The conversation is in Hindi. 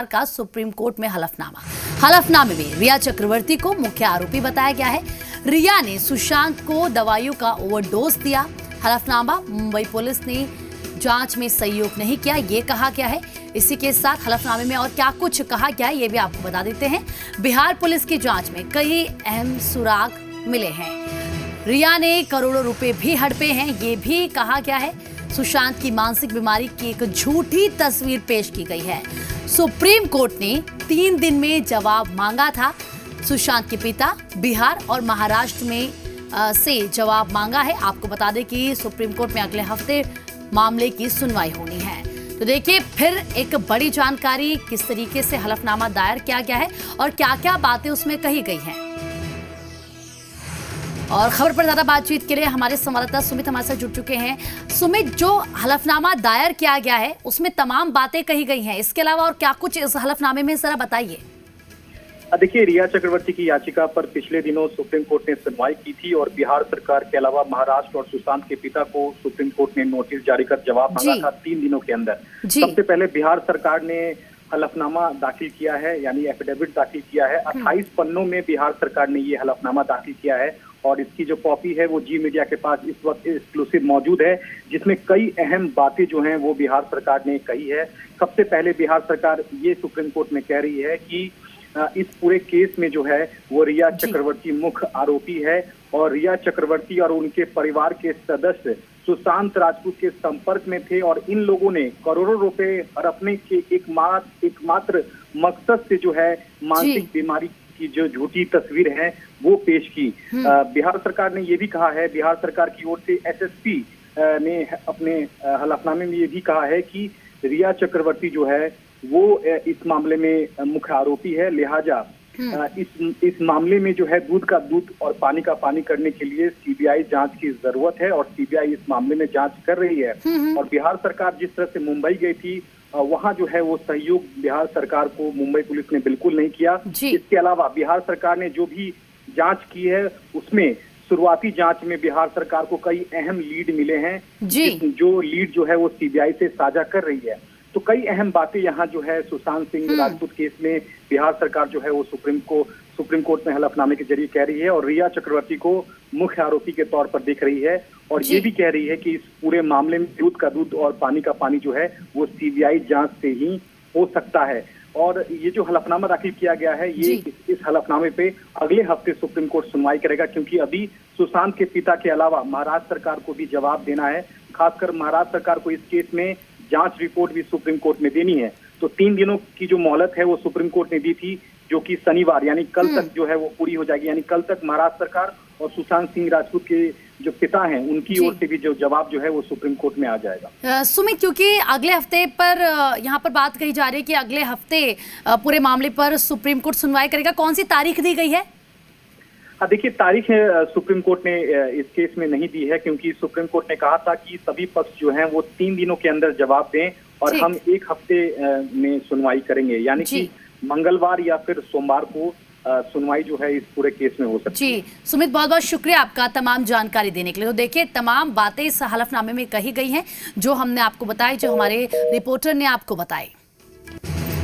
का सुप्रीम कोर्ट में हलफनामे में रिया चक्रवर्ती को मुख्य आरोपी बताया गया है। रिया ने सुशांत को दवाइयों का ओवरडोज दिया। हलफनामा मुंबई पुलिस ने जांच में सहयोग नहीं किया, ये कहा गया है। इसी के साथ हलफनामे में और क्या कुछ कहा गया है ये भी आपको बता देते हैं। बिहार पुलिस की जांच में कई अहम सुराग मिले हैं। रिया ने करोड़ों रुपए भी हड़पे हैं, ये भी कहा गया है। सुशांत की मानसिक बीमारी की एक झूठी तस्वीर पेश की गई है। सुप्रीम कोर्ट ने 3 दिन में जवाब मांगा था। सुशांत के पिता बिहार और महाराष्ट्र में से जवाब मांगा है। आपको बता दें कि सुप्रीम कोर्ट में अगले हफ्ते मामले की सुनवाई होनी है। तो देखिए फिर एक बड़ी जानकारी, किस तरीके से हलफनामा दायर किया गया है और क्या क्या बातें उसमें कही गई हैं। और खबर पर ज्यादा बातचीत के लिए हमारे संवाददाता सुमित हमारे साथ जुड़ चुके हैं। सुमित, जो हलफनामा दायर किया गया है उसमें तमाम बातें कही गई हैं, इसके अलावा और क्या कुछ इस हलफनामे में जरा बताइए। देखिए, रिया चक्रवर्ती की याचिका पर पिछले दिनों सुप्रीम कोर्ट ने सुनवाई की थी और बिहार सरकार के अलावा महाराष्ट्र और सुशांत के पिता को सुप्रीम कोर्ट ने नोटिस जारी कर जवाब मांगा था 3 दिनों के अंदर। सबसे पहले बिहार सरकार ने हलफनामा दाखिल किया है, यानी एफिडेविट दाखिल किया है। 28 पन्नों में बिहार सरकार ने ये हलफनामा दाखिल किया है और इसकी जो कॉपी है वो जी मीडिया के पास इस वक्त एक्सक्लूसिव मौजूद है, जिसमें कई अहम बातें जो हैं वो बिहार सरकार ने कही है। सबसे पहले बिहार सरकार ये सुप्रीम कोर्ट में कह रही है कि इस पूरे केस में जो है वो रिया चक्रवर्ती मुख्य आरोपी है और रिया चक्रवर्ती और उनके परिवार के सदस्य सुशांत राजपूत के संपर्क में थे और इन लोगों ने करोड़ों रुपए हड़पने के एकमात्र मकसद से जो है मानसिक बीमारी की जो झूठी तस्वीर है वो पेश की। बिहार सरकार ने ये भी कहा है, बिहार सरकार की ओर से एसएसपी ने अपने हलफनामे में ये भी कहा है कि रिया चक्रवर्ती जो है वो इस मामले में मुख्य आरोपी है, लिहाजा इस मामले में जो है दूध का दूध और पानी का पानी करने के लिए सीबीआई जांच की जरूरत है और सीबीआई इस मामले में जांच कर रही है। और बिहार सरकार जिस तरह से मुंबई गई थी वहां जो है वो सहयोग बिहार सरकार को मुंबई पुलिस ने बिल्कुल नहीं किया। इसके अलावा बिहार सरकार ने जो भी जांच की है उसमें शुरुआती जांच में बिहार सरकार को कई अहम लीड मिले हैं, जो लीड जो है वो सीबीआई से साझा कर रही है। तो कई अहम बातें यहाँ जो है सुशांत सिंह राजपूत केस में बिहार सरकार जो है वो सुप्रीम कोर्ट में हलफनामे के जरिए कह रही है और रिया चक्रवर्ती को मुख्य आरोपी के तौर पर देख रही है और ये भी कह रही है कि इस पूरे मामले में दूध का दूध और पानी का पानी जो है वो सीबीआई जांच से ही हो सकता है। और ये जो हलफनामा दाखिल किया गया है ये इस हलफनामे पे अगले हफ्ते सुप्रीम कोर्ट सुनवाई करेगा, क्योंकि अभी सुशांत के पिता के अलावा महाराष्ट्र सरकार को भी जवाब देना है। खासकर महाराष्ट्र सरकार को इस केस में जांच रिपोर्ट भी सुप्रीम कोर्ट में देनी है। तो 3 दिनों की जो मोहलत है वो सुप्रीम कोर्ट ने दी थी, जो कि शनिवार यानी कल तक जो है वो पूरी हो जाएगी। यानी कल तक महाराष्ट्र सरकार और सुशांत सिंह राजपूत के जो पिता हैं उनकी ओर से भी जो जवाब जो है वो सुप्रीम कोर्ट में आ जाएगा। सुमित, क्योंकि अगले हफ्ते पर यहाँ पर बात कही जा रही है कि अगले हफ्ते पूरे मामले पर सुप्रीम कोर्ट सुनवाई करेगा, कौन सी तारीख दी गई है? देखिए, तारीख सुप्रीम कोर्ट ने इस केस में नहीं दी है, क्योंकि सुप्रीम कोर्ट ने कहा था कि सभी पक्ष जो हैं वो 3 दिनों के अंदर जवाब दें और हम 1 हफ्ते में सुनवाई करेंगे, यानी कि मंगलवार या फिर सोमवार को सुनवाई जो है इस पूरे केस में हो सकती है। सुमित, बहुत बहुत शुक्रिया आपका तमाम जानकारी देने के लिए। तो देखिए तमाम बातें इस हलफनामे में कही गई हैं जो हमने आपको बताई, जो हमारे रिपोर्टर ने आपको बताई।